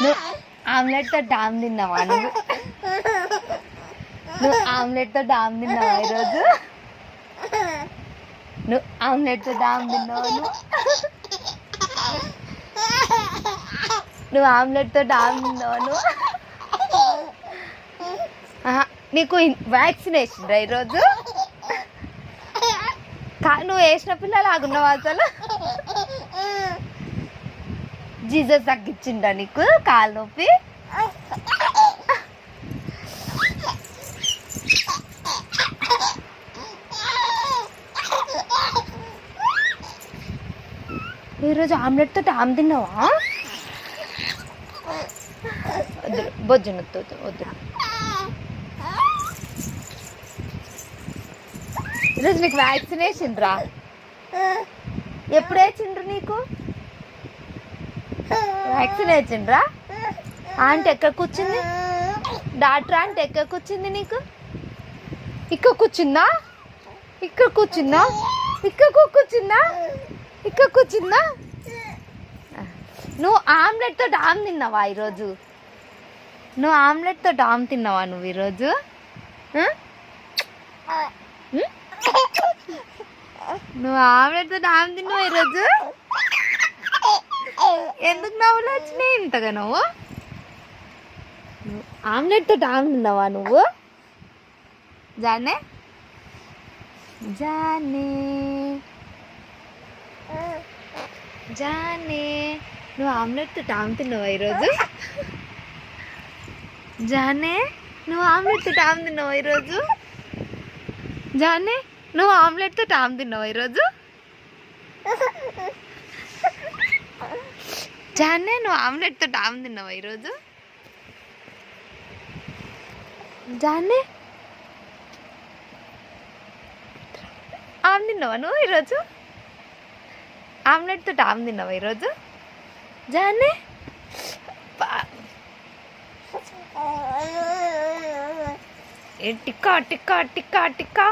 నువ్వు ఆమ్లెట్తో డామ్ తిన్నావా నువ్వు ఆమ్లెట్తో డామ్ తిన్నావా ఈరోజు? నువ్వు ఆమ్లెట్తో డామ్ తిన్నావా? నువ్వు ఆమ్లెట్తో డామ్ తిన్నావా? నీకు వ్యాక్సినేషన్ రా ఈరోజు? నువ్వు వేసిన పిల్లలాగున్నావు అసలు. జీసస్ తగ్గించిండా నీకు కాలు నొప్పి? ఈరోజు ఆమ్లెట్తో టామ్ తిన్నావా? వద్దు బొజ్జునొద్దు వద్దు. ఈరోజు నీకు వ్యాక్సినేషన్ రా. ఎప్పుడు వేసిండ్రు నీకు వ్యాక్సిన్? వేసిండ్రా? ఆంటీ ఎక్కడ కూర్చుంది? డాక్టర్ ఆంటీ ఎక్కడ కూర్చుంది నీకు? ఇక్కడ కూర్చుందా? ఇక్కడ కూర్చుందా? ఇక్కడ కూర్చుందా? ఇక్కడ కూర్చుందా? నువ్వు ఆమ్లెట్తో డామ్ తిన్నావా ఈరోజు? నువ్వు ఆమ్లెట్తో డామ్ తిన్నావా నువ్వు ఈరోజు? నువ్వు ఆమ్లెట్తో డామ్ తిన్నావా ఈరోజు? ఎందుకు నవ్వులు వచ్చినాయి ఇంతగా? నువ్వు ఆమ్లెట్తో డామ్ తిన్నావా నువ్వు? జానే జానే జానే నువ్వు ఆమ్లెట్తో డామ్ తిన్నావా ఈరోజు? జానే నువ్వు ఆమ్లెట్తో డామ్ తిన్నావా ఈరోజు? జానే నువ్వు ఆమ్లెట్తో డామ్ తిన్నావా ఈరోజు? జానే నువ్వు ఆమ్లెట్తో డామ్ తిన్నావా ఈరోజు? జానే ఆమ్ తిన్నావా నువ్వు ఈరోజు? ఆమ్లెట్తో డామ్ తిన్నావా ఈరోజు? జానే టిక్కా టిక్కా టిక్కా టిక్కా